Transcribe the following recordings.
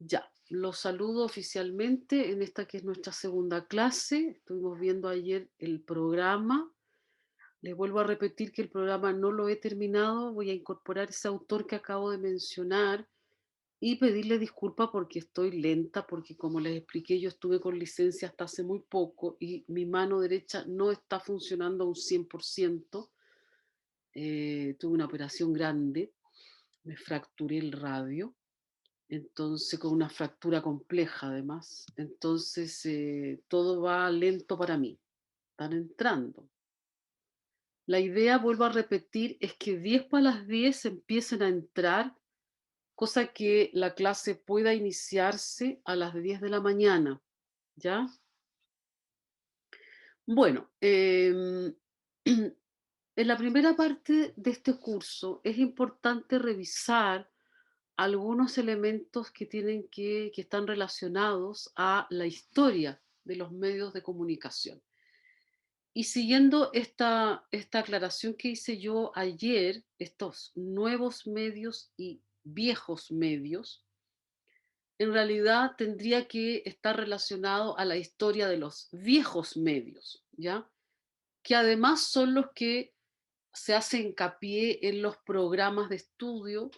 Ya, los saludo oficialmente en esta que es nuestra segunda clase. Estuvimos viendo ayer el programa. Les vuelvo a repetir que el programa no lo he terminado. Voy a incorporar ese autor que acabo de mencionar y pedirle disculpas porque estoy lenta, porque como les expliqué, yo estuve con licencia hasta hace muy poco y mi mano derecha no está funcionando a un 100%. Tuve una operación grande, me fracturé el radio. Entonces, con una fractura compleja además. Entonces, todo va lento para mí. Están entrando. La idea, vuelvo a repetir, es que 10 para las 10 empiecen a entrar, cosa que la clase pueda iniciarse a las 10 de la mañana, ¿ya? Bueno, en la primera parte de este curso es importante revisar algunos elementos que que están relacionados a la historia de los medios de comunicación. Y siguiendo esta aclaración que hice yo ayer, estos nuevos medios y viejos medios, en realidad tendría que estar relacionado a la historia de los viejos medios, ¿ya? Que además son los que se hace hincapié en los programas de estudio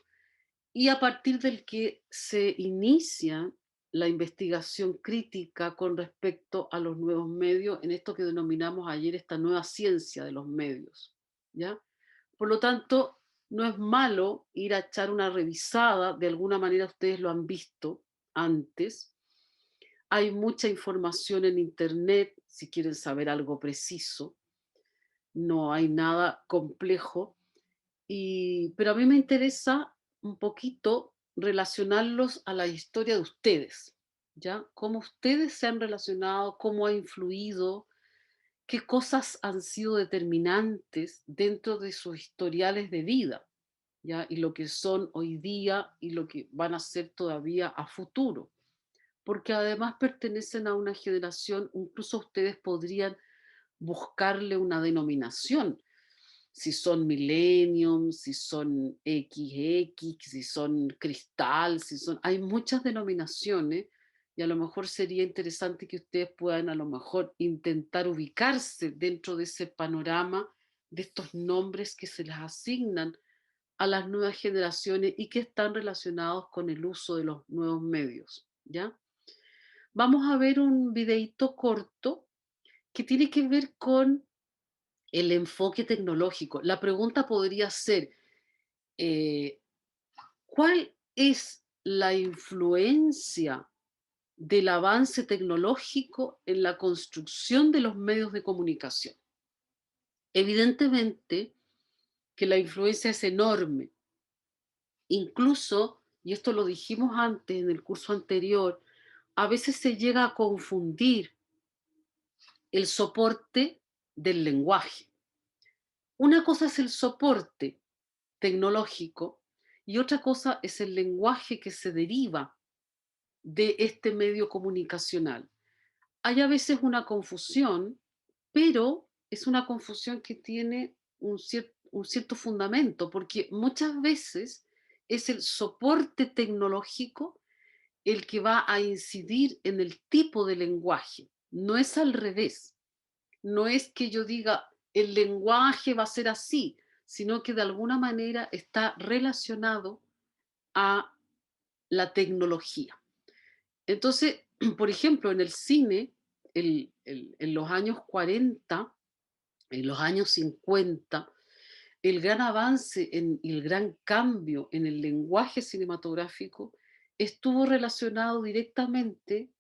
y a partir del que se inicia la investigación crítica con respecto a los nuevos medios, en esto que denominamos ayer esta nueva ciencia de los medios, ¿ya? Por lo tanto, no es malo ir a echar una revisada, de alguna manera ustedes lo han visto antes. Hay mucha información en Internet si quieren saber algo preciso, no hay nada complejo pero a mí me interesa un poquito relacionarlos a la historia de ustedes, ¿ya? Cómo ustedes se han relacionado, cómo ha influido, qué cosas han sido determinantes dentro de sus historiales de vida, ¿ya? Y lo que son hoy día y lo que van a ser todavía a futuro. Porque además pertenecen a una generación, incluso ustedes podrían buscarle una denominación, si son Millennium, si son XX, si son Cristal, si son... Hay muchas denominaciones y a lo mejor sería interesante que ustedes puedan a lo mejor intentar ubicarse dentro de ese panorama de estos nombres que se les asignan a las nuevas generaciones y que están relacionados con el uso de los nuevos medios, ¿ya? Vamos a ver un videíto corto que tiene que ver con el enfoque tecnológico. La pregunta podría ser, eh, ¿cuál es la influencia del avance tecnológico en la construcción de los medios de comunicación? Evidentemente que la influencia es enorme. Incluso, y esto lo dijimos antes en el curso anterior, a veces se llega a confundir el soporte del lenguaje. Una cosa es el soporte tecnológico y otra cosa es el lenguaje que se deriva de este medio comunicacional. Hay a veces una confusión, pero es una confusión que tiene un cierto fundamento, porque muchas veces es el soporte tecnológico el que va a incidir en el tipo de lenguaje. No es al revés. No es que yo diga el lenguaje va a ser así, sino que de alguna manera está relacionado a la tecnología. Entonces, por ejemplo, en el cine, en los años 40, en los años 50, el gran avance y el gran cambio en el lenguaje cinematográfico estuvo relacionado directamente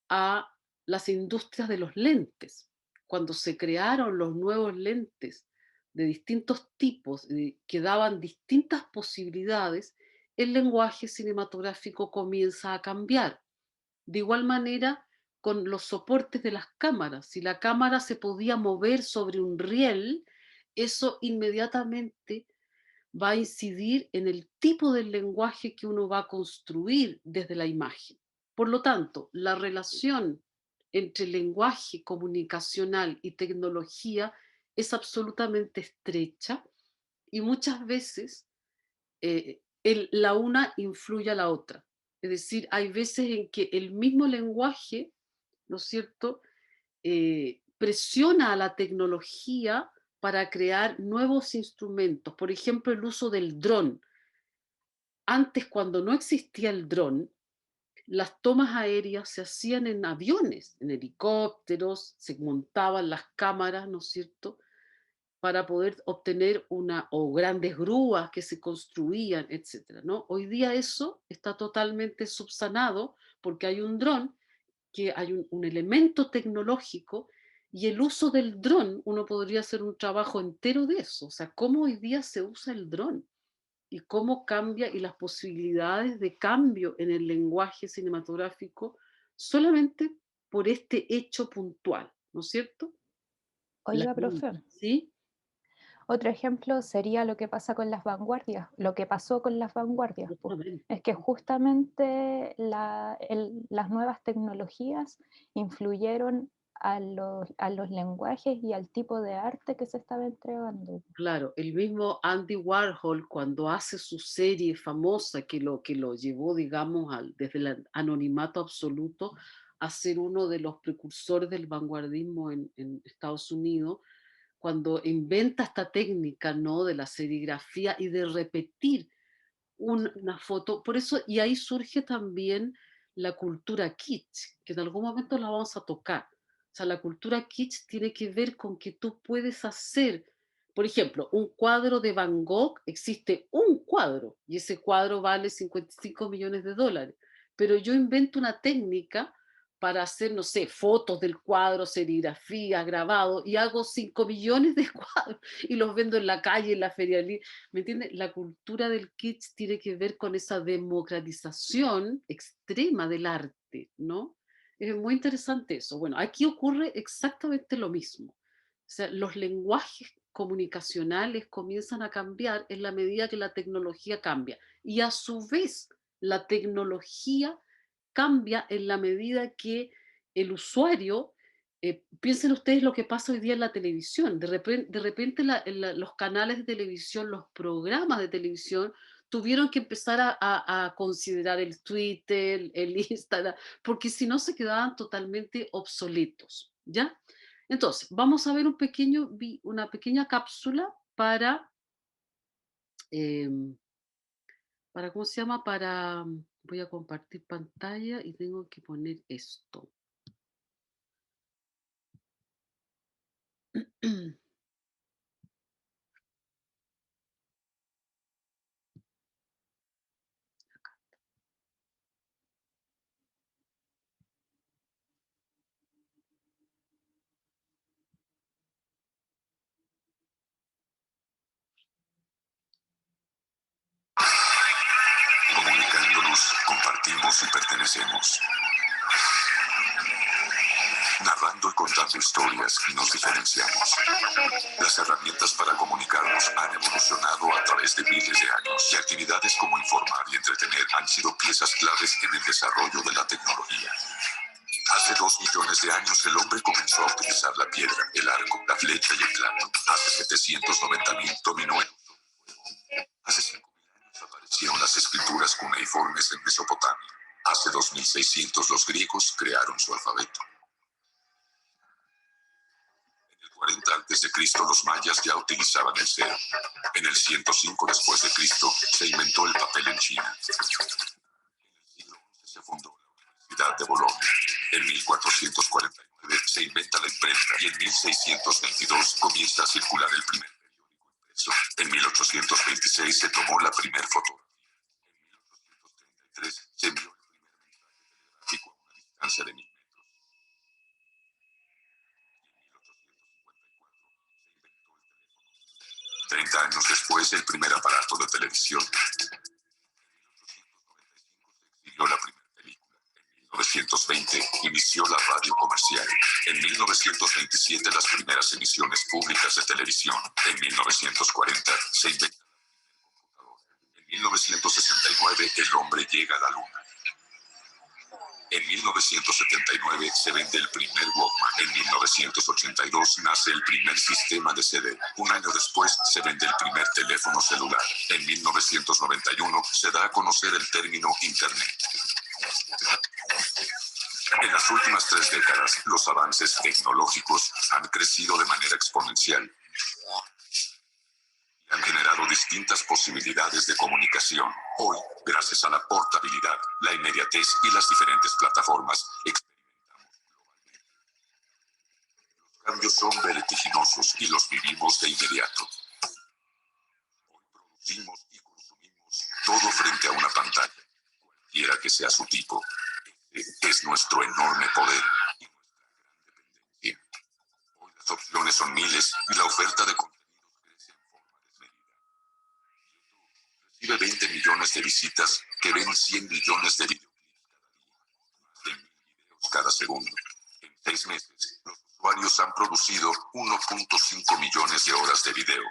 a las industrias de los lentes. Cuando se crearon los nuevos lentes de distintos tipos que daban distintas posibilidades, el lenguaje cinematográfico comienza a cambiar. De igual manera, con los soportes de las cámaras, si la cámara se podía mover sobre un riel, eso inmediatamente va a incidir en el tipo del lenguaje que uno va a construir desde la imagen. Por lo tanto, la relación entre lenguaje comunicacional y tecnología es absolutamente estrecha y muchas veces la una influye a la otra. Es decir, hay veces en que el mismo lenguaje, ¿no es cierto?, presiona a la tecnología para crear nuevos instrumentos. Por ejemplo, el uso del dron. Antes, cuando no existía el dron, las tomas aéreas se hacían en aviones, en helicópteros, se montaban las cámaras, ¿no es cierto?, para poder obtener o grandes grúas que se construían, etcétera, ¿no? Hoy día eso está totalmente subsanado porque hay un dron, que hay un elemento tecnológico, y el uso del dron, uno podría hacer un trabajo entero de eso, o sea, cómo hoy día se usa el dron y cómo cambia y las posibilidades de cambio en el lenguaje cinematográfico solamente por este hecho puntual, ¿no es cierto? La Oiga, profe, ¿Sí? otro ejemplo sería lo que pasa con las vanguardias, lo que pasó con las vanguardias, po. Justamente. Es que justamente las nuevas tecnologías influyeron a los lenguajes y al tipo de arte que se estaba entregando. Claro, el mismo Andy Warhol cuando hace su serie famosa que lo llevó, digamos, desde el anonimato absoluto a ser uno de los precursores del vanguardismo en Estados Unidos, cuando inventa esta técnica, ¿no?, de la serigrafía y de repetir una foto. Por eso, y ahí surge también la cultura kitsch, que en algún momento la vamos a tocar. O sea, la cultura kitsch tiene que ver con que tú puedes hacer, por ejemplo, un cuadro de Van Gogh, existe un cuadro y ese cuadro vale 55 millones de dólares, pero yo invento una técnica para hacer, no sé, fotos del cuadro, serigrafía, grabado, y hago 5 millones de cuadros y los vendo en la calle, en la feria. ¿Me entiendes? La cultura del kitsch tiene que ver con esa democratización extrema del arte, ¿no? Es muy interesante eso. Bueno, aquí ocurre exactamente lo mismo. O sea, los lenguajes comunicacionales comienzan a cambiar en la medida que la tecnología cambia. Y a su vez, la tecnología cambia en la medida que el usuario, piensen ustedes lo que pasa hoy día en la televisión. De repente los canales de televisión, los programas de televisión, tuvieron que empezar a considerar el Twitter, el Instagram, porque si no se quedaban totalmente obsoletos, ¿ya? Entonces, vamos a ver una pequeña cápsula em, ¿cómo se llama? Voy a compartir pantalla y tengo que poner esto. Comunicándonos, compartimos y pertenecemos. Narrando y contando historias, nos diferenciamos. Las herramientas para comunicarnos han evolucionado a través de miles de años y actividades como informar y entretener han sido piezas claves en el desarrollo de la tecnología. Hace 2 millones de años el hombre comenzó a utilizar la piedra, el arco, la flecha y el plato. Hace 790.000 dominó el uso. Hace 5.000 años aparecieron las escrituras cuneiformes en Mesopotamia. Hace 2.600 los griegos crearon su alfabeto. En el 40 a.C. los mayas ya utilizaban el cero. En el 105 después de Cristo se inventó el papel en China. En el siglo XI se fundó la Universidad de Bolonia. En 1449 se inventa la imprenta y en 1622 comienza a circular el primer periódico impreso. En 1826 se tomó la primera fotografía. En 1833 se envió el primer mensaje telegráfico a una distancia de 1.000 metros. Y en 1854 se inventó el teléfono. 30 años después, el primer aparato de televisión. En 1895 se exhibió la primera película. En 1920 inició la radio comercial. En 1927 las primeras emisiones públicas de televisión. En 1940 se inventó la primera computadora. En 1969 el hombre llega a la luna. En 1979 se vende el primer Walkman. En 1982 nace el primer sistema de CD. Un año después se vende el primer teléfono celular. En 1991 se da a conocer el término Internet. las últimas 3 décadas, los avances tecnológicos han crecido de manera exponencial y han generado distintas posibilidades de comunicación. Hoy, gracias a la portabilidad, la inmediatez y las diferentes plataformas, los cambios son vertiginosos y los vivimos de inmediato. Hoy producimos y consumimos todo frente a una pantalla, cualquiera que sea su tipo. Es nuestro enorme poder y nuestra gran dependencia. Hoy las opciones son miles y la oferta de contenidos crece en forma desmedida. YouTube recibe 20 millones de visitas que ven 100 millones de videoclips cada día, más de 1000 videos cada segundo. En 6 meses, los usuarios han producido 1.5 millones de horas de video,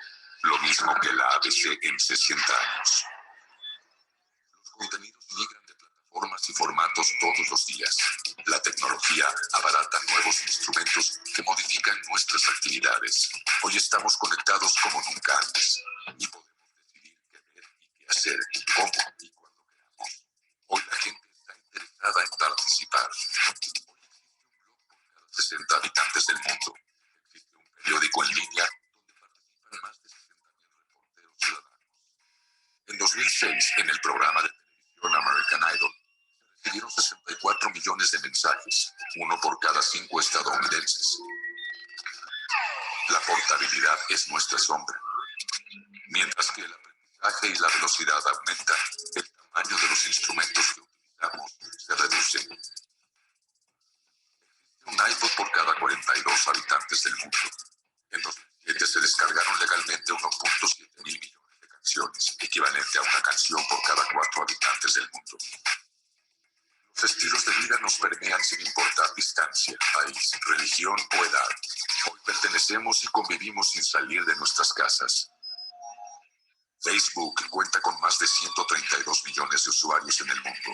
lo mismo que la ABC en 60 años. Los contenidos migran de plataformas y formatos todos los días. La tecnología abarata nuevos instrumentos que modifican nuestras actividades. Hoy estamos conectados como nunca antes y podemos decidir qué ver y qué hacer, cómo y cuando queramos. Hoy la gente está interesada en participar. Hoy existe un blog por cada 60 habitantes del mundo. Existe un periódico en línea donde participan más de 60.000 reporteros ciudadanos. En 2006, en el programa de televisión American Idol, se recibieron 64 millones de mensajes, uno por cada 5 estadounidenses. La portabilidad es nuestra sombra. Mientras que el aprendizaje y la velocidad aumentan, el tamaño de los instrumentos que utilizamos se reduce. Existe un iPod por cada 42 habitantes del mundo. En 2007 se descargaron legalmente 1.7 mil millones de canciones, equivalente a una canción por cada 4 habitantes del mundo. Los estilos de vida nos permean sin importar distancia, país, religión o edad. Hoy pertenecemos y convivimos sin salir de nuestras casas. Facebook cuenta con más de 132 millones de usuarios en el mundo. Si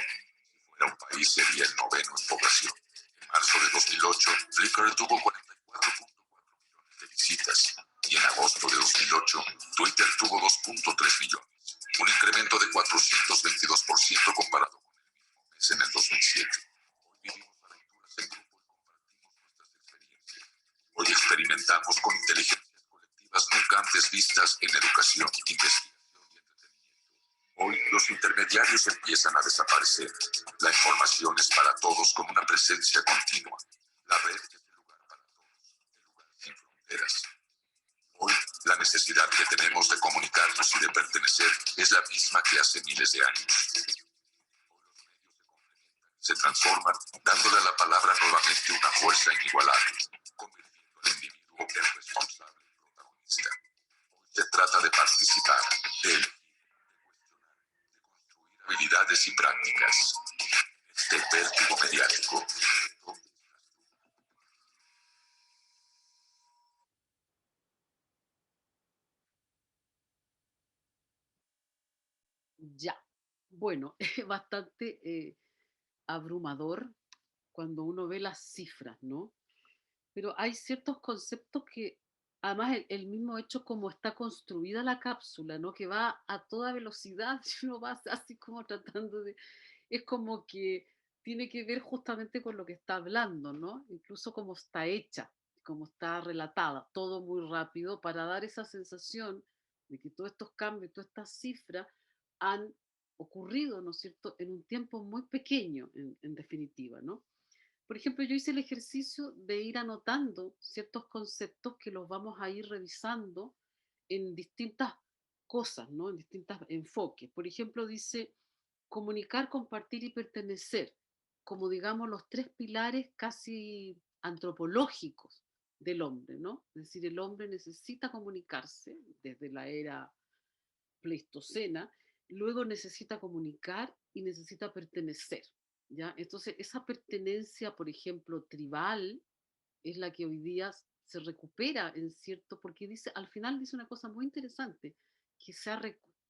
fuera un país, sería el 9º en población. En marzo de 2008, Flickr tuvo 44.4 millones de visitas. Y en agosto de 2008, Twitter tuvo 2.3 millones. Un incremento de 422% comparado con el mismo mes en el 2007. Hoy vivimos aventuras en grupo y compartimos nuestras experiencias. Hoy experimentamos con inteligencias colectivas nunca antes vistas en educación, investigación y entretenimiento. Hoy los intermediarios empiezan a desaparecer. La información es para todos con una presencia continua. La red es el lugar para todos, el lugar sin fronteras. Hoy, la necesidad que tenemos de comunicarnos y de pertenecer es la misma que hace miles de años. Hoy los medios se transforman, dándole a la palabra nuevamente una fuerza inigualable, convirtiendo al individuo en responsable y protagonista. Hoy se trata de participar, de elegir, de construir habilidades y prácticas. Este vértigo mediático, ¿dónde estás tú? Ya. Bueno, es bastante abrumador cuando uno ve las cifras, ¿no? Pero hay ciertos conceptos que, además, el mismo hecho como está construida la cápsula, ¿no? Que va a toda velocidad, y uno va así como tratando de... Es como que tiene que ver justamente con lo que está hablando, ¿no? Incluso cómo está hecha, cómo está relatada, todo muy rápido para dar esa sensación de que todos estos cambios, todas estas cifras han ocurrido, ¿no es cierto?, en un tiempo muy pequeño, en definitiva, ¿no? Por ejemplo, yo hice el ejercicio de ir anotando ciertos conceptos que los vamos a ir revisando en distintas cosas, ¿no? En distintos enfoques. Por ejemplo, dice comunicar, compartir y pertenecer, como digamos los 3 pilares casi antropológicos del hombre, ¿no? Es decir, el hombre necesita comunicarse desde la era pleistocena, luego necesita comunicar y necesita pertenecer, ¿ya? Entonces, esa pertenencia, por ejemplo, tribal, es la que hoy día se recupera en cierto, porque dice, al final dice una cosa muy interesante, que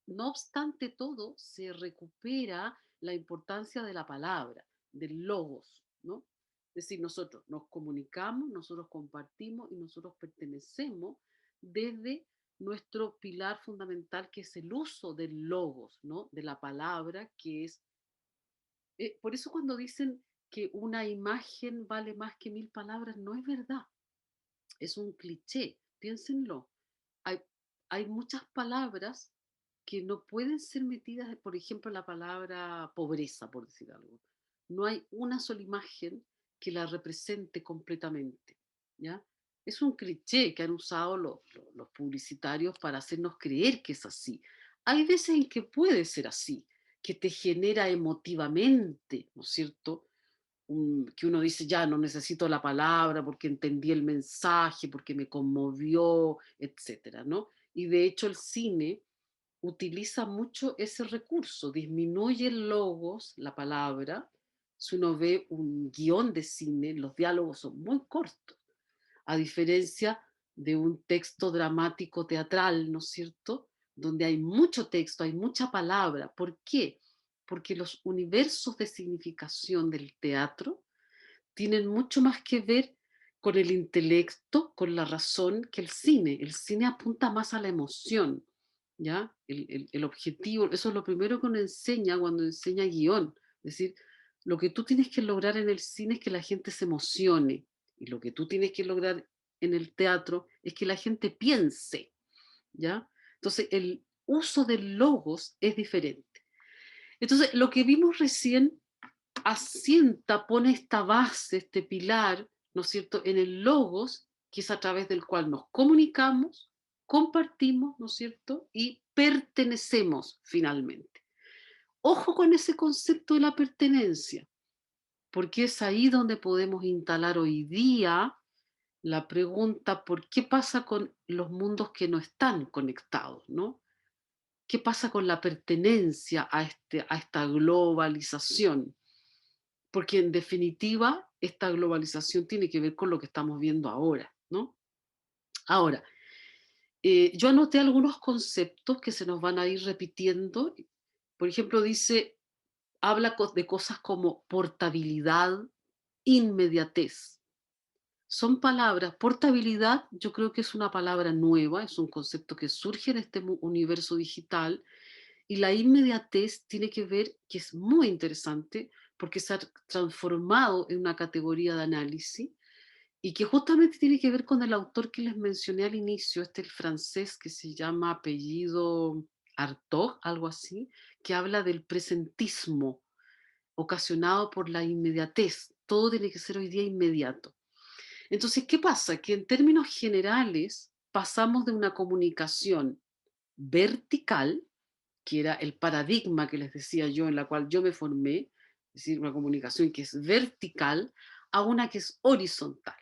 no obstante todo, se recupera la importancia de la palabra, del logos, ¿no? Es decir, nosotros nos comunicamos, nosotros compartimos y nosotros pertenecemos desde nuestro pilar fundamental, que es el uso del logos, ¿no? De la palabra, que es por eso cuando dicen que una imagen vale más que 1000 palabras no es verdad, es un cliché, piénsenlo. Hay, hay muchas palabras que no pueden ser metidas, por ejemplo, la palabra pobreza, por decir algo. No hay una sola imagen que la represente completamente, ¿ya? Es un cliché que han usado los publicitarios para hacernos creer que es así. Hay veces en que puede ser así, que te genera emotivamente, ¿no es cierto? Que uno dice, ya no necesito la palabra porque entendí el mensaje, porque me conmovió, etcétera, ¿no? Y de hecho el cine utiliza mucho ese recurso, disminuye el logos, la palabra. Si uno ve un guión de cine, los diálogos son muy cortos, a diferencia de un texto dramático teatral, ¿no es cierto? Donde hay mucho texto, hay mucha palabra. ¿Por qué? Porque los universos de significación del teatro tienen mucho más que ver con el intelecto, con la razón, que el cine. El cine apunta más a la emoción, ¿ya? El objetivo, eso es lo primero que uno enseña cuando enseña guión. Es decir, lo que tú tienes que lograr en el cine es que la gente se emocione. Y lo que tú tienes que lograr en el teatro es que la gente piense, ¿ya? Entonces, el uso del logos es diferente. Entonces, lo que vimos recién asienta, pone esta base, este pilar, ¿no es cierto?, en el logos, que es a través del cual nos comunicamos, compartimos, ¿no es cierto?, y pertenecemos finalmente. Ojo con ese concepto de la pertenencia, porque es ahí donde podemos instalar hoy día la pregunta, ¿por qué pasa con los mundos que no están conectados, ¿no? ¿Qué pasa con la pertenencia a esta globalización? Porque en definitiva, esta globalización tiene que ver con lo que estamos viendo ahora, ¿no? Ahora, yo anoté algunos conceptos que se nos van a ir repitiendo. Por ejemplo, dice, habla de cosas como portabilidad, inmediatez. Son palabras, portabilidad yo creo que es una palabra nueva, es un concepto que surge en este universo digital, y la inmediatez tiene que ver, que es muy interesante, porque se ha transformado en una categoría de análisis y que justamente tiene que ver con el autor que les mencioné al inicio, el francés que se llama apellido Artaud, algo así, que habla del presentismo ocasionado por la inmediatez. Todo tiene que ser hoy día inmediato. Entonces, ¿qué pasa? Que en términos generales pasamos de una comunicación vertical, que era el paradigma que les decía yo, en la cual yo me formé, es decir, una comunicación que es vertical, a una que es horizontal.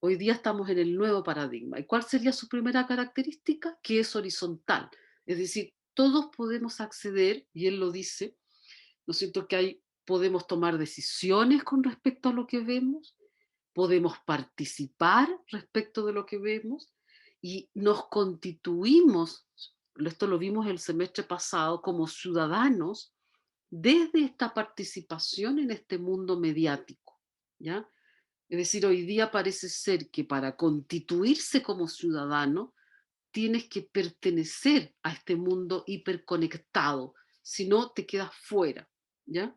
Hoy día estamos en el nuevo paradigma. ¿Y cuál sería su primera característica? Que es horizontal. Es decir, todos podemos acceder, y él lo dice, ¿no es cierto?, que podemos tomar decisiones con respecto a lo que vemos, podemos participar respecto de lo que vemos y nos constituimos, esto lo vimos el semestre pasado, como ciudadanos desde esta participación en este mundo mediático, ¿ya? Es decir, hoy día parece ser que para constituirse como ciudadano tienes que pertenecer a este mundo hiperconectado, si no te quedas fuera, ¿ya?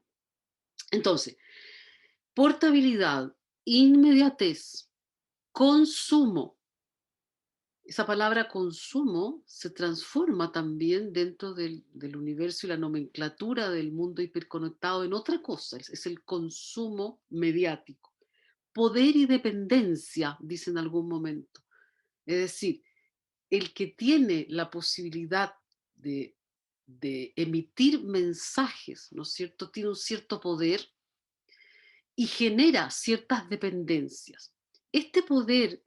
Entonces, portabilidad, inmediatez, consumo. Esa palabra consumo se transforma también dentro del universo y la nomenclatura del mundo hiperconectado en otra cosa, es el consumo mediático. Poder y dependencia, dice en algún momento. Es decir, el que tiene la posibilidad de, de emitir mensajes, ¿no es cierto?, tiene un cierto poder y genera ciertas dependencias. Este poder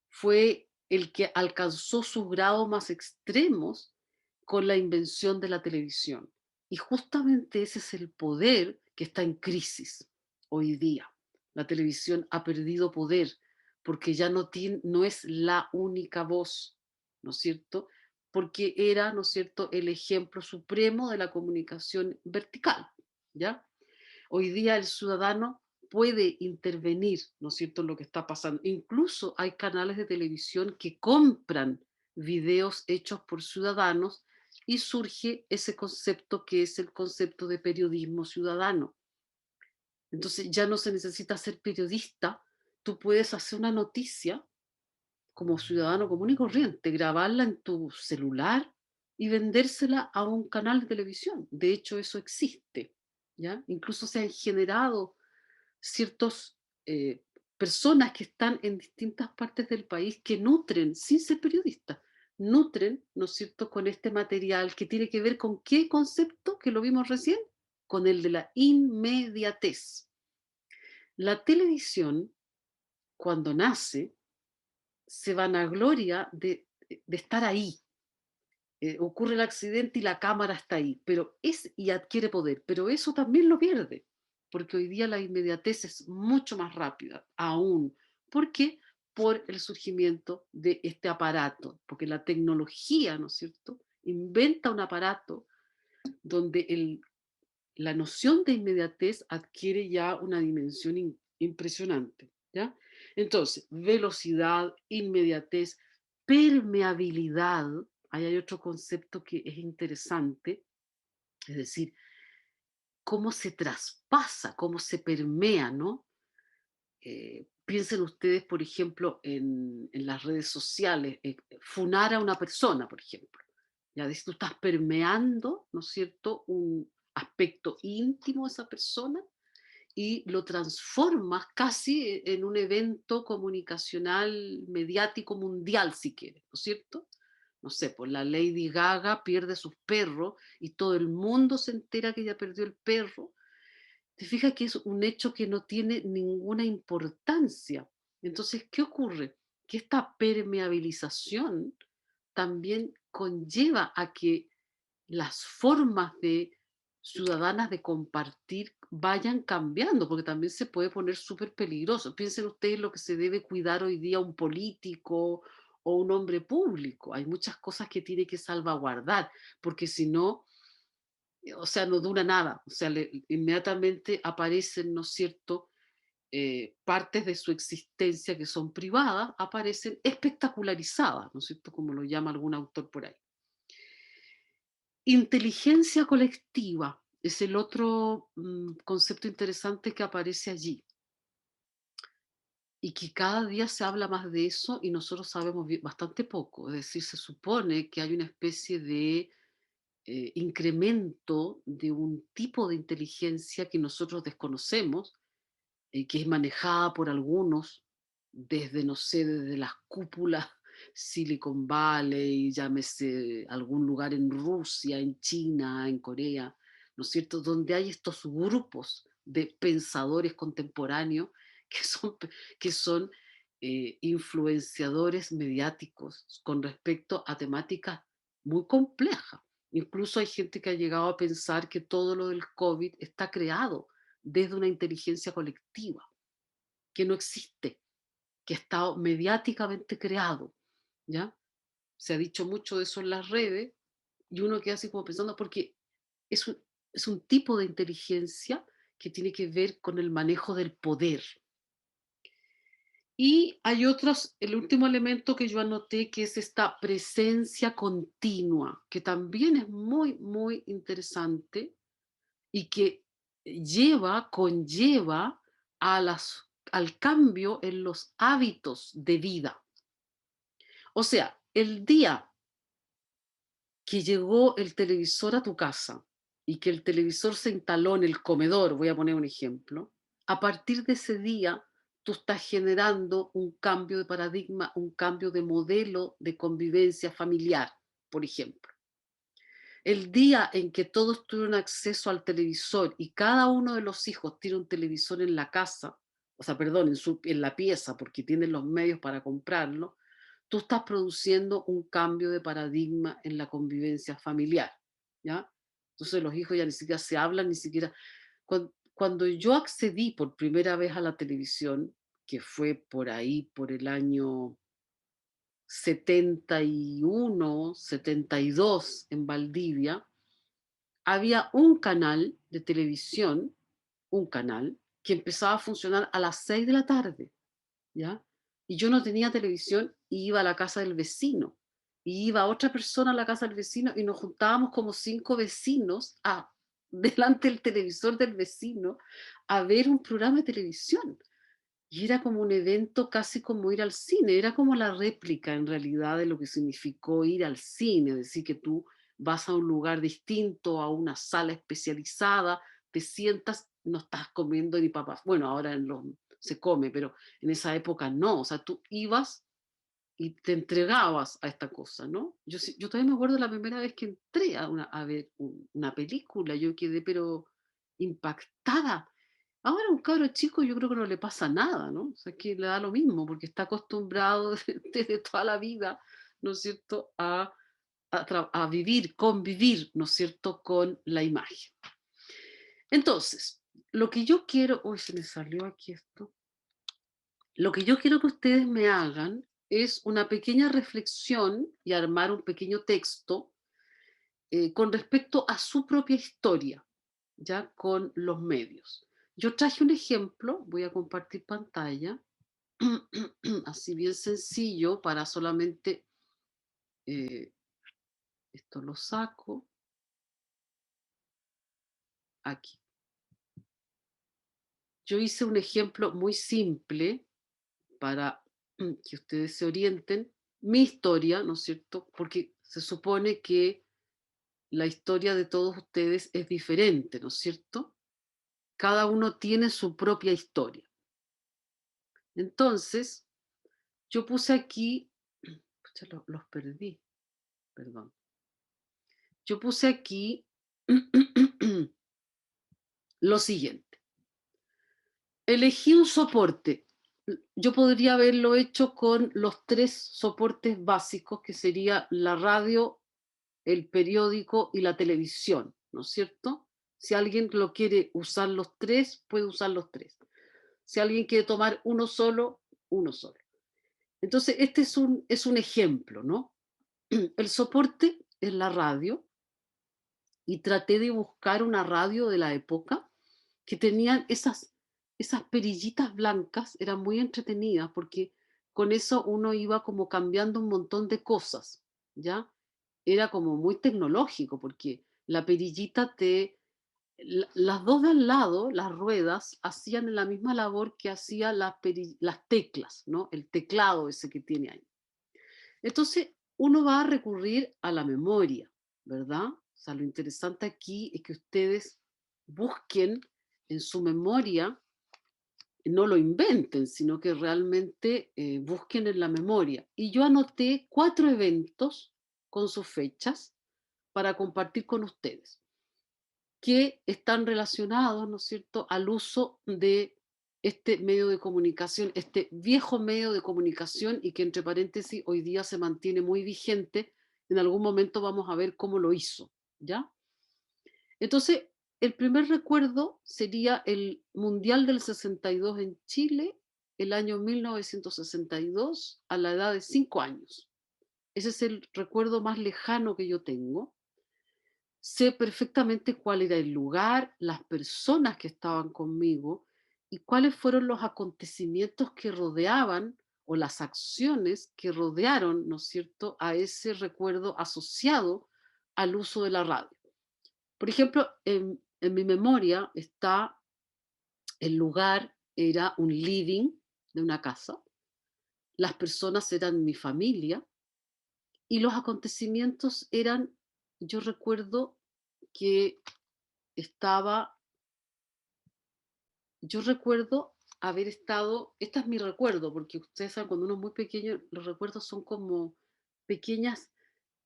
fue el que alcanzó sus grados más extremos con la invención de la televisión. Y justamente ese es el poder que está en crisis hoy día. La televisión ha perdido poder porque ya no es la única voz, ¿no es cierto? Porque era, ¿no es cierto?, el ejemplo supremo de la comunicación vertical, ¿ya? Hoy día el ciudadano puede intervenir, ¿no es cierto?, en lo que está pasando. Incluso hay canales de televisión que compran videos hechos por ciudadanos y surge ese concepto que es el concepto de periodismo ciudadano. Entonces ya no se necesita ser periodista, tú puedes hacer una noticia como ciudadano común y corriente, grabarla en tu celular y vendérsela a un canal de televisión. De hecho, eso existe, ¿ya? Incluso se han generado ciertas personas que están en distintas partes del país que nutren, sin ser periodistas, nutren, ¿no es cierto?, con este material que tiene que ver con qué concepto, que lo vimos recién, con el de la inmediatez. La televisión, cuando nace, se vanagloria de estar ahí. Ocurre el accidente y la cámara está ahí, pero y adquiere poder, pero eso también lo pierde, porque hoy día la inmediatez es mucho más rápida, aún. ¿Por qué? Por el surgimiento de este aparato, porque la tecnología, ¿no es cierto?, inventa un aparato donde la noción de inmediatez adquiere ya una dimensión impresionante, ¿ya? Entonces, velocidad, inmediatez, permeabilidad, ahí hay otro concepto que es interesante, es decir, cómo se traspasa, cómo se permea, ¿no? Piensen ustedes, por ejemplo, en las redes sociales, funar a una persona, por ejemplo. Ya ves, tú estás permeando, ¿no es cierto?, un aspecto íntimo de esa persona y lo transformas casi en un evento comunicacional, mediático, mundial, si quieres, ¿no es cierto? No sé, pues la Lady Gaga pierde sus perros y todo el mundo se entera que ella perdió el perro. Te fijas que es un hecho que no tiene ninguna importancia. Entonces, ¿qué ocurre? Que esta permeabilización también conlleva a que las formas de ciudadanas de compartir vayan cambiando, porque también se puede poner súper peligroso. Piensen ustedes lo que se debe cuidar hoy día un político o un hombre público. Hay muchas cosas que tiene que salvaguardar, porque si no, o sea, no dura nada. O sea, inmediatamente aparecen, ¿no es cierto?, partes de su existencia que son privadas, aparecen espectacularizadas, ¿no es cierto?, como lo llama algún autor por ahí. Inteligencia colectiva es el otro concepto interesante que aparece allí y que cada día se habla más de eso y nosotros sabemos bastante poco. Es decir, se supone que hay una especie de incremento de un tipo de inteligencia que nosotros desconocemos, que es manejada por algunos desde, no sé, desde las cúpulas Silicon Valley, llámese algún lugar en Rusia, en China, en Corea, ¿no es cierto?, donde hay estos grupos de pensadores contemporáneos que son, que son influenciadores mediáticos con respecto a temáticas muy complejas. Incluso hay gente que ha llegado a pensar que todo lo del COVID está creado desde una inteligencia colectiva, que no existe, que ha estado mediáticamente creado, ¿ya? Se ha dicho mucho de eso en las redes y uno queda así como pensando, porque es un, es un tipo de inteligencia que tiene que ver con el manejo del poder. Y hay otros, el último elemento que yo anoté, que es esta presencia continua, que también es muy, muy interesante y que conlleva al cambio en los hábitos de vida. O sea, el día que llegó el televisor a tu casa y que el televisor se instaló en el comedor, voy a poner un ejemplo, a partir de ese día tú estás generando un cambio de paradigma, un cambio de modelo de convivencia familiar, por ejemplo. El día en que todos tuvieron acceso al televisor y cada uno de los hijos tiene un televisor en la casa, o sea, perdón, en la pieza, porque tienen los medios para comprarlo, tú estás produciendo un cambio de paradigma en la convivencia familiar, ¿ya? Entonces los hijos ya ni siquiera se hablan, ni siquiera... Cuando yo accedí por primera vez a la televisión, que fue por ahí, por el año 71, 72 en Valdivia, había un canal de televisión, un canal, que empezaba a funcionar a las 6 de la tarde, ¿ya? Y yo no tenía televisión y iba a la casa del vecino. Y iba otra persona a la casa del vecino y nos juntábamos como 5 vecinos a delante del televisor del vecino a ver un programa de televisión. Y era como un evento casi como ir al cine, era como la réplica en realidad de lo que significó ir al cine, es decir, que tú vas a un lugar distinto, a una sala especializada, te sientas, no estás comiendo ni papas. Bueno, ahora se come, pero en esa época no, o sea, tú ibas y te entregabas a esta cosa, ¿no? Yo todavía me acuerdo la primera vez que entré a ver una película, yo quedé pero impactada. Ahora a un cabro chico yo creo que no le pasa nada, ¿no? O sea, que le da lo mismo, porque está acostumbrado desde toda la vida, ¿no es cierto?, a vivir, convivir, ¿no es cierto?, con la imagen. Entonces, lo que yo quiero, uy, se me salió aquí esto. Lo que yo quiero que ustedes me hagan es una pequeña reflexión y armar un pequeño texto con respecto a su propia historia, ya con los medios. Yo traje un ejemplo, voy a compartir pantalla, así bien sencillo para solamente, eh, esto lo saco aquí. Yo hice un ejemplo muy simple para que ustedes se orienten. Mi historia, ¿no es cierto? Porque se supone que la historia de todos ustedes es diferente, ¿no es cierto? Cada uno tiene su propia historia. Entonces, yo puse aquí, pucha, los perdí, perdón. Yo puse aquí lo siguiente. Elegí un soporte. Yo podría haberlo hecho con los 3 soportes básicos, que sería la radio, el periódico y la televisión, ¿no es cierto? Si alguien lo quiere usar los 3, puede usar los 3. Si alguien quiere tomar uno solo, uno solo. Entonces, este es un ejemplo, ¿no? El soporte es la radio y traté de buscar una radio de la época que tenían esas perillitas blancas, eran muy entretenidas porque con eso uno iba como cambiando un montón de cosas, ¿ya? Era como muy tecnológico porque la perillita las dos de al lado, las ruedas, hacían la misma labor que hacían las teclas, ¿no? El teclado ese que tiene ahí. Entonces, uno va a recurrir a la memoria, ¿verdad? O sea, lo interesante aquí es que ustedes busquen en su memoria, no lo inventen, sino que realmente busquen en la memoria. Y yo anoté 4 eventos con sus fechas para compartir con ustedes, que están relacionados, ¿no es cierto?, al uso de este medio de comunicación, este viejo medio de comunicación y que entre paréntesis hoy día se mantiene muy vigente. En algún momento vamos a ver cómo lo hizo, ¿ya? Entonces, el primer recuerdo sería el Mundial del 62 en Chile, el año 1962, a la edad de 5 años. Ese es el recuerdo más lejano que yo tengo. Sé perfectamente cuál era el lugar, las personas que estaban conmigo y cuáles fueron los acontecimientos que rodeaban o las acciones que rodearon, ¿no es cierto?, a ese recuerdo asociado al uso de la radio. Por ejemplo, en mi memoria está el lugar, era un living de una casa, las personas eran mi familia y los acontecimientos eran, yo recuerdo que estaba, yo recuerdo haber estado, este es mi recuerdo, porque ustedes saben, cuando uno es muy pequeño, los recuerdos son como pequeñas.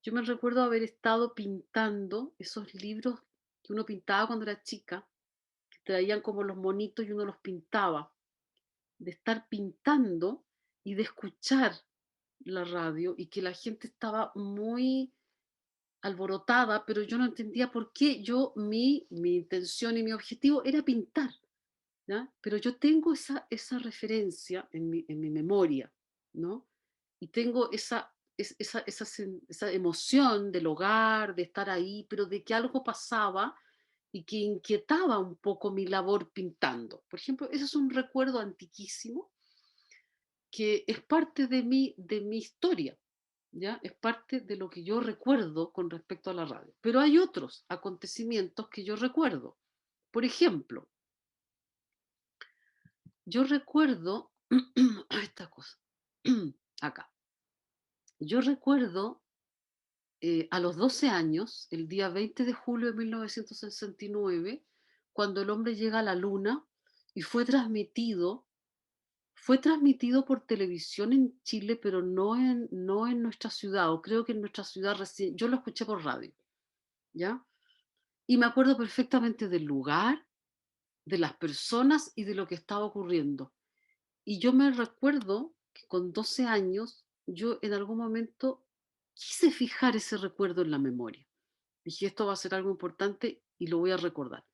Yo me recuerdo haber estado pintando esos libros que uno pintaba cuando era chica, que traían como los monitos y uno los pintaba, de estar pintando y de escuchar la radio y que la gente estaba muy alborotada, pero yo no entendía por qué. Mi intención y mi objetivo era pintar, ¿ya? Pero yo tengo esa referencia en mi memoria, ¿no? Y tengo esa emoción del hogar, de estar ahí, pero de que algo pasaba y que inquietaba un poco mi labor pintando. Por ejemplo, ese es un recuerdo antiquísimo que es parte de mi historia, ¿ya? Es parte de lo que yo recuerdo con respecto a la radio. Pero hay otros acontecimientos que yo recuerdo. Por ejemplo, yo recuerdo esta cosa, acá. Yo recuerdo a los 12 años, el día 20 de julio de 1969, cuando el hombre llega a la luna y fue transmitido por televisión en Chile, pero no en nuestra ciudad, o creo que en nuestra ciudad recién, yo lo escuché por radio, ¿ya? Y me acuerdo perfectamente del lugar, de las personas y de lo que estaba ocurriendo. Y yo me recuerdo que con 12 años, yo en algún momento quise fijar ese recuerdo en la memoria. Dije, esto va a ser algo importante y lo voy a recordar.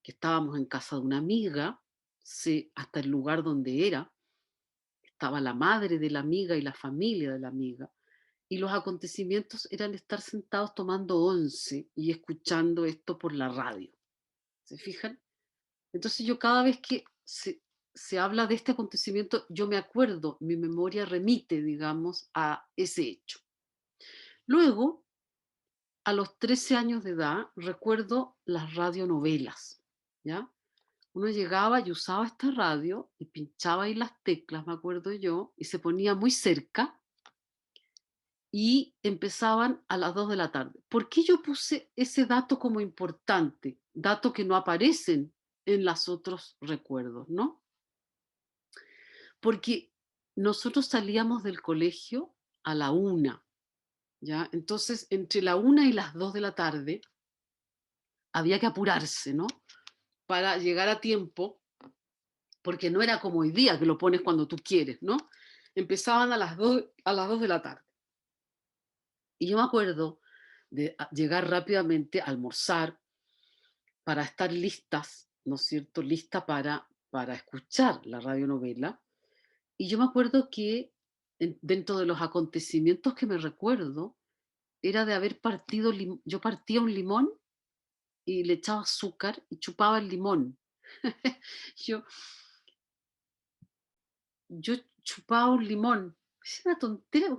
Que estábamos en casa de una amiga, sé hasta el lugar donde era, estaba la madre de la amiga y la familia de la amiga, y los acontecimientos eran estar sentados tomando once y escuchando esto por la radio. ¿Se fijan? Entonces yo cada vez que se habla de este acontecimiento, yo me acuerdo, mi memoria remite, digamos, a ese hecho. Luego, a los 13 años de edad, recuerdo las radionovelas, ¿ya? Uno llegaba y usaba esta radio y pinchaba ahí las teclas, me acuerdo yo, y se ponía muy cerca y empezaban a las 2 de la tarde. ¿Por qué yo puse ese dato como importante? Dato que no aparecen en los otros recuerdos, ¿no? Porque nosotros salíamos del colegio a la 1, ¿ya? Entonces, entre la 1 y las 2 de la tarde había que apurarse, ¿no? Para llegar a tiempo, porque no era como hoy día que lo pones cuando tú quieres, ¿no? Empezaban a las 2 de la tarde. Y yo me acuerdo de llegar rápidamente a almorzar para estar listas, ¿no es cierto? Lista para escuchar la radionovela. Y yo me acuerdo que dentro de los acontecimientos que me recuerdo, era de haber partido, yo partía un limón y le echaba azúcar y chupaba el limón. yo, yo chupaba un limón. Es una tontera,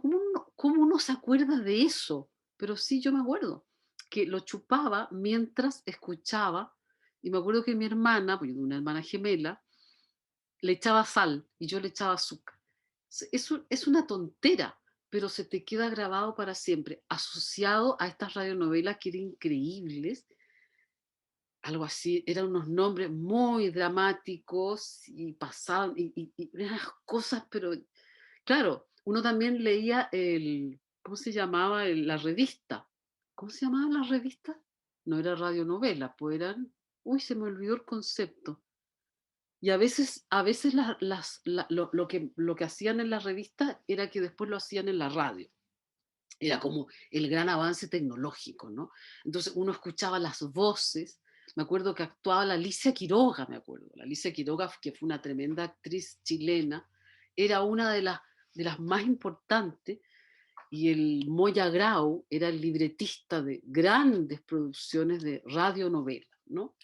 cómo uno se acuerda de eso? Pero sí, yo me acuerdo que lo chupaba mientras escuchaba, y me acuerdo que mi hermana, porque yo tengo una hermana gemela, le echaba sal y yo le echaba azúcar. Es una tontera, pero se te queda grabado para siempre, asociado a estas radionovelas que eran increíbles, algo así, eran unos nombres muy dramáticos y pasaban, y unas cosas, pero claro, uno también leía ¿cómo se llamaba? La revista. ¿Cómo se llamaba la revista? No era radionovela, pues eran, uy, se me olvidó el concepto. Y a veces lo que hacían en la revista era que después lo hacían en la radio. Era como el gran avance tecnológico, ¿no? Entonces uno escuchaba las voces. Me acuerdo que actuaba la Alicia Quiroga, me acuerdo. La Alicia Quiroga, que fue una tremenda actriz chilena, era una de las más importantes, y el Moya Grau era el libretista de grandes producciones de radionovelas, ¿no?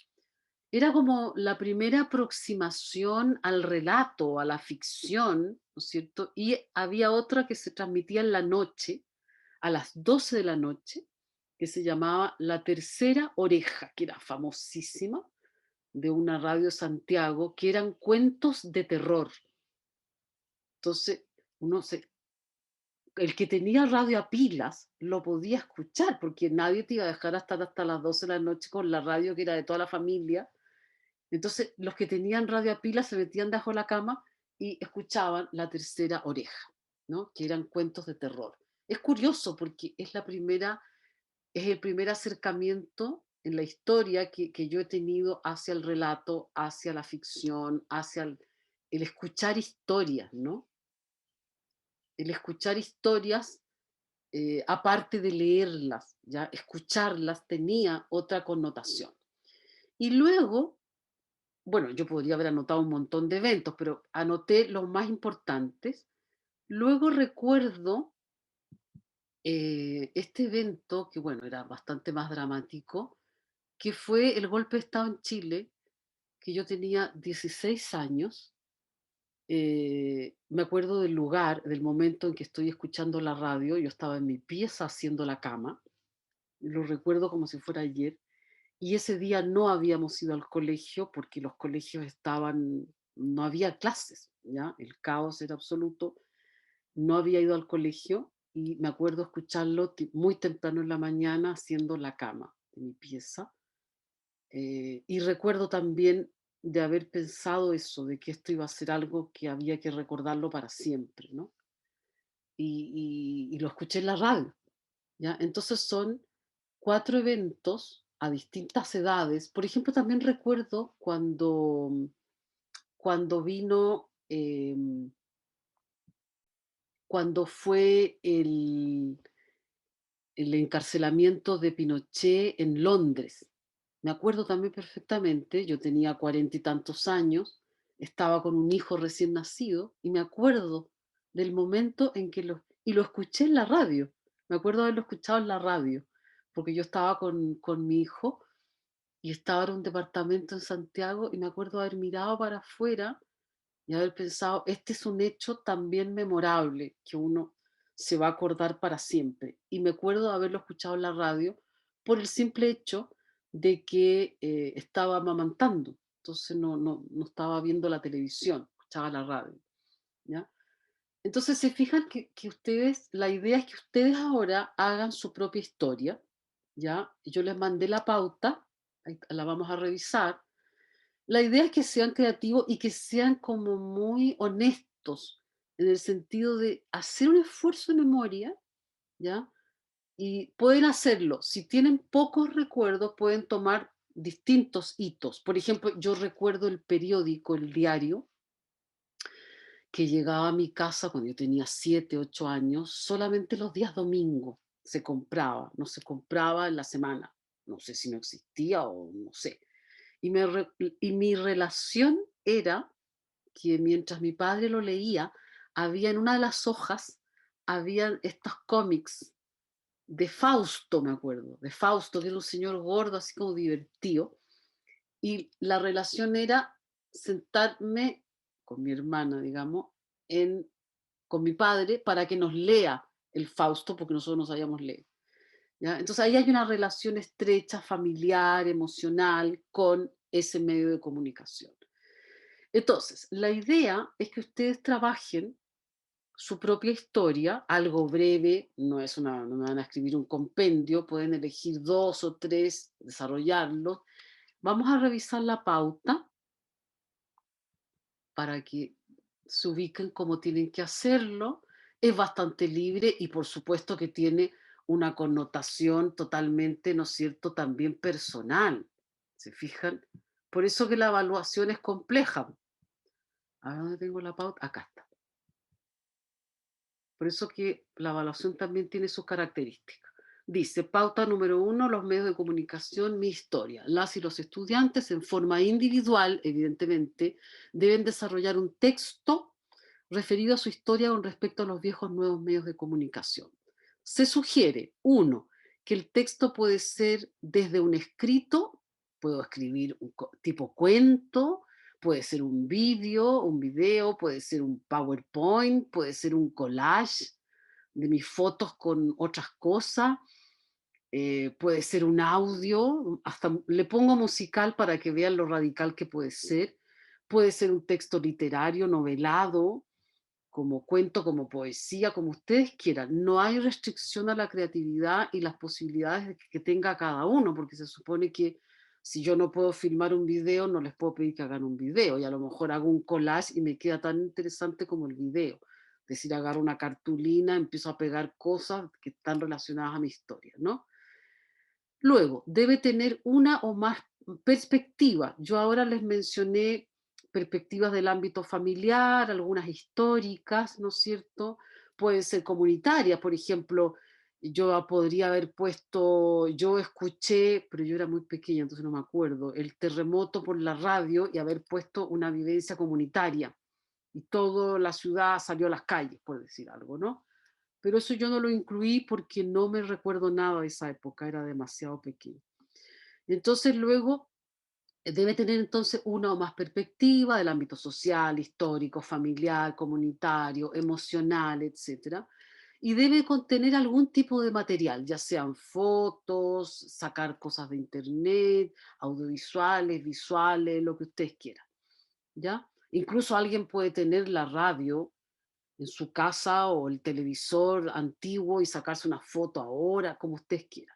Era como la primera aproximación al relato, a la ficción, ¿no es cierto? Y había otra que se transmitía en la noche, a las 12 de la noche, que se llamaba La Tercera Oreja, que era famosísima, de una radio de Santiago, que eran cuentos de terror. Entonces, uno se, el que tenía radio a pilas lo podía escuchar, porque nadie te iba a dejar hasta las 12 de la noche con la radio que era de toda la familia. Entonces, los que tenían radio a pilas se metían debajo de la cama y escuchaban La Tercera Oreja, ¿no? Que eran cuentos de terror. Es curioso porque es el primer acercamiento en la historia que yo he tenido hacia el relato, hacia la ficción, hacia el escuchar historias, ¿no? El escuchar historias, aparte de leerlas, ya escucharlas tenía otra connotación. Y luego, bueno, yo podría haber anotado un montón de eventos, pero anoté los más importantes. Luego recuerdo este evento, que bueno, era bastante más dramático, que fue el golpe de Estado en Chile, que yo tenía 16 años, Me acuerdo del lugar, del momento en que estoy escuchando la radio. Yo estaba en mi pieza haciendo la cama, lo recuerdo como si fuera ayer, y ese día no habíamos ido al colegio porque los colegios estaban, no había clases, ¿ya? El caos era absoluto, no había ido al colegio y me acuerdo escucharlo muy temprano en la mañana haciendo la cama de mi pieza. Y recuerdo también de haber pensado eso, de que esto iba a ser algo que había que recordarlo para siempre, ¿no? Y lo escuché en la radio, ¿ya? Entonces son 4 eventos a distintas edades. Por ejemplo, también recuerdo cuando vino, cuando fue el encarcelamiento de Pinochet en Londres. Me acuerdo también perfectamente, yo tenía 40 y tantos años, estaba con un hijo recién nacido y me acuerdo del momento en que y lo escuché en la radio. Me acuerdo haberlo escuchado en la radio, porque yo estaba con mi hijo y estaba en un departamento en Santiago y me acuerdo haber mirado para afuera y haber pensado, este es un hecho también memorable que uno se va a acordar para siempre. Y me acuerdo de haberlo escuchado en la radio por el simple hecho de que estaba amamantando. Entonces no estaba viendo la televisión, escuchaba la radio. ¿Ya? Entonces se fijan que ustedes, la idea es que ustedes ahora hagan su propia historia. ¿Ya? Yo les mandé la pauta, ahí la vamos a revisar. La idea es que sean creativos y que sean como muy honestos en el sentido de hacer un esfuerzo de memoria, ¿ya? Y pueden hacerlo. Si tienen pocos recuerdos, pueden tomar distintos hitos. Por ejemplo, yo recuerdo el periódico, el diario, que llegaba a mi casa cuando yo tenía 7, 8 años, solamente los días domingos se compraba, no se compraba en la semana. No sé si no existía o no sé. Y mi relación era que mientras mi padre lo leía, había en una de las hojas, habían estos cómics de Fausto, me acuerdo, de Fausto, que era un señor gordo, así como divertido, y la relación era sentarme con mi hermana, digamos, en, con mi padre para que nos lea el Fausto, porque nosotros no sabíamos leer. ¿Ya? Entonces ahí hay una relación estrecha, familiar, emocional, con ese medio de comunicación. Entonces, la idea es que ustedes trabajen su propia historia, algo breve, no me van a escribir un compendio, pueden elegir 2 o 3, desarrollarlos. Vamos a revisar la pauta para que se ubiquen cómo tienen que hacerlo. Es bastante libre y por supuesto que tiene una connotación totalmente, ¿no es cierto?, también personal. ¿Se fijan? Por eso que la evaluación es compleja. A ver, ¿dónde tengo la pauta? Acá está. Por eso que la evaluación también tiene sus características. Dice, pauta número 1, los medios de comunicación, mi historia. Las y los estudiantes, en forma individual, evidentemente, deben desarrollar un texto referido a su historia con respecto a los viejos nuevos medios de comunicación. Se sugiere, 1, que el texto puede ser desde un escrito, puedo escribir un tipo cuento, puede ser un video, puede ser un PowerPoint, puede ser un collage de mis fotos con otras cosas, puede ser un audio, hasta le pongo musical para que vean lo radical que puede ser un texto literario, novelado, como cuento, como poesía, como ustedes quieran. No hay restricción a la creatividad y las posibilidades que tenga cada uno, porque se supone que si yo no puedo filmar un video, no les puedo pedir que hagan un video, y a lo mejor hago un collage y me queda tan interesante como el video. Es decir, agarro una cartulina, empiezo a pegar cosas que están relacionadas a mi historia, ¿no? Luego, debe tener una o más perspectivas. Yo ahora les mencioné perspectivas del ámbito familiar, algunas históricas, ¿no es cierto? Pueden ser comunitarias, por ejemplo, yo podría haber puesto, yo escuché, pero yo era muy pequeña, entonces no me acuerdo, el terremoto por la radio y haber puesto una vivencia comunitaria. Y toda la ciudad salió a las calles, por decir algo, ¿no? Pero eso yo no lo incluí porque no me recuerdo nada de esa época, era demasiado pequeño. Entonces luego Debe tener entonces una o más perspectivas del ámbito social, histórico, familiar, comunitario, emocional, etcétera. Y debe contener algún tipo de material, ya sean fotos, sacar cosas de internet, audiovisuales, visuales, lo que ustedes quieran, ¿ya? Incluso alguien puede tener la radio en su casa o el televisor antiguo y sacarse una foto ahora, como ustedes quieran.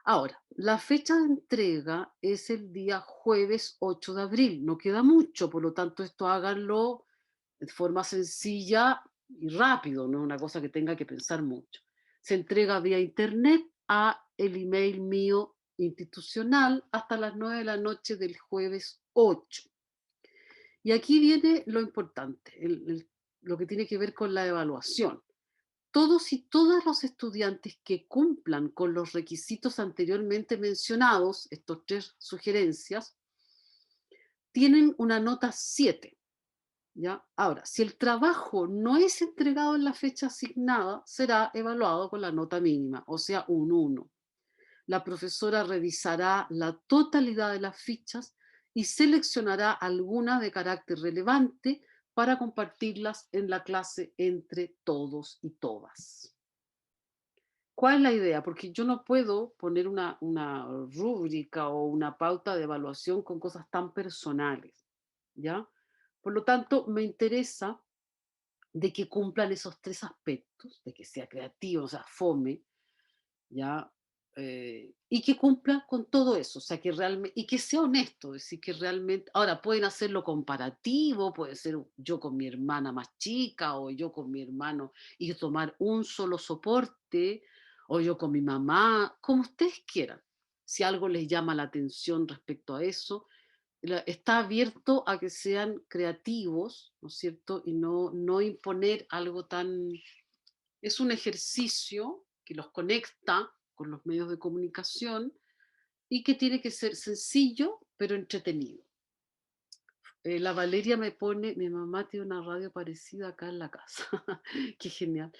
Ahora, la fecha de entrega es el día jueves 8 de abril, no queda mucho, por lo tanto esto háganlo de forma sencilla y rápido, no es una cosa que tenga que pensar mucho. Se entrega vía internet a el email mío institucional hasta las 9 de la noche del jueves 8. Y aquí viene lo importante, lo que tiene que ver con la evaluación. Todos y todas los estudiantes que cumplan con los requisitos anteriormente mencionados, estos tres sugerencias, tienen una nota 7. ¿Ya? Ahora, si el trabajo no es entregado en la fecha asignada, será evaluado con la nota mínima, o sea, un 1. La profesora revisará la totalidad de las fichas y seleccionará alguna de carácter relevante para compartirlas en la clase entre todos y todas. ¿Cuál es la idea? Porque yo no puedo poner una rúbrica o una pauta de evaluación con cosas tan personales, ¿ya? Por lo tanto, me interesa de que cumplan esos tres aspectos, de que sea creativo, o sea, fome, ¿ya? Y que cumpla con todo eso, o sea, que realmente, y que sea honesto, es decir, que realmente, ahora pueden hacerlo comparativo, puede ser yo con mi hermana más chica o yo con mi hermano y tomar un solo soporte, o yo con mi mamá, como ustedes quieran. Si algo les llama la atención respecto a eso, está abierto a que sean creativos, ¿no es cierto? Y no imponer algo tan... Es un ejercicio que los conecta con los medios de comunicación y que tiene que ser sencillo, pero entretenido. La Valeria me pone, mi mamá tiene una radio parecida acá en la casa. Qué genial.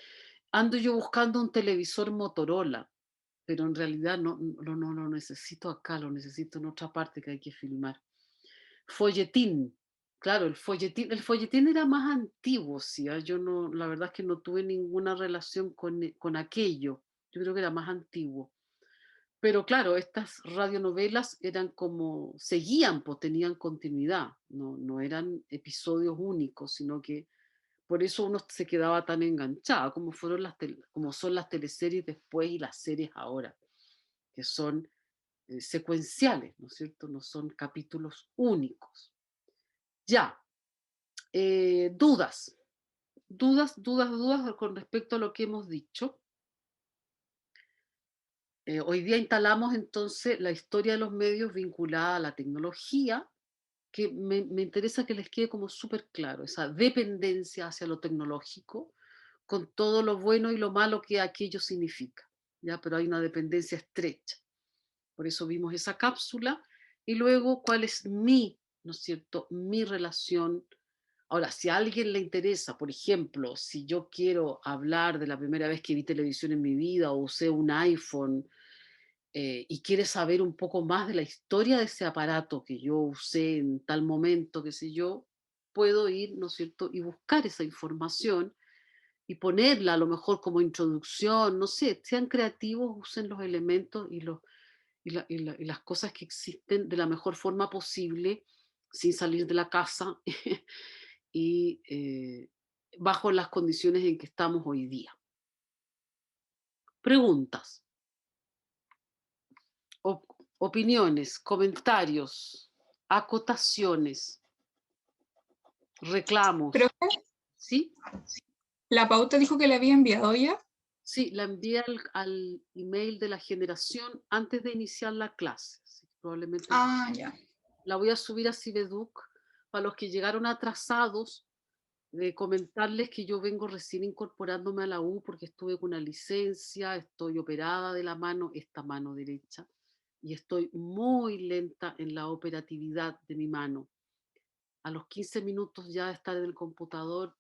Ando yo buscando un televisor Motorola, pero en realidad no lo necesito acá, lo necesito en otra parte que hay que filmar. Folletín. Claro, el folletín era más antiguo, sí, yo no, la verdad es que no tuve ninguna relación con aquello. Yo creo que era más antiguo. Pero claro, estas radionovelas eran como, seguían, pues tenían continuidad, no eran episodios únicos, sino que por eso uno se quedaba tan enganchado, como son las teleseries después y las series ahora, que son secuenciales, ¿no es cierto? No son capítulos únicos. Ya, dudas con respecto a lo que hemos dicho. Hoy día instalamos entonces la historia de los medios vinculada a la tecnología, que me interesa que les quede como súper claro, esa dependencia hacia lo tecnológico, con todo lo bueno y lo malo que aquello significa, ¿ya? Pero hay una dependencia estrecha. Por eso vimos esa cápsula. Y luego, ¿cuál es ¿no es cierto?, mi relación? Ahora, si a alguien le interesa, por ejemplo, si yo quiero hablar de la primera vez que vi televisión en mi vida o usé un iPhone, y quiere saber un poco más de la historia de ese aparato que yo usé en tal momento, qué sé yo, puedo ir, ¿no es cierto?, y buscar esa información y ponerla a lo mejor como introducción, no sé, sean creativos, usen los elementos y las cosas que existen de la mejor forma posible, sin salir de la casa y bajo las condiciones en que estamos hoy día. Preguntas, opiniones, comentarios, acotaciones, reclamos. Profe, ¿Sí? la pauta dijo que le había enviado ya. Sí, la envié al email de la generación antes de iniciar la clase. Así que probablemente Ah, ya. la voy a subir a Cibeduc para los que llegaron atrasados, de comentarles que yo vengo recién incorporándome a la U porque estuve con una licencia, estoy operada de la mano, esta mano derecha, y estoy muy lenta en la operatividad de mi mano. A los 15 minutos ya de estar en el computador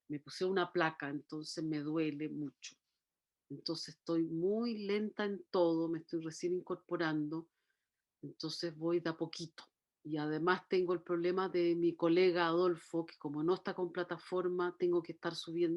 me puse una placa, entonces me duele mucho. Entonces estoy muy lenta en todo, me estoy recién incorporando, entonces voy de a poquito. Y además tengo el problema de mi colega Adolfo, que como no está con plataforma, tengo que estar subiendo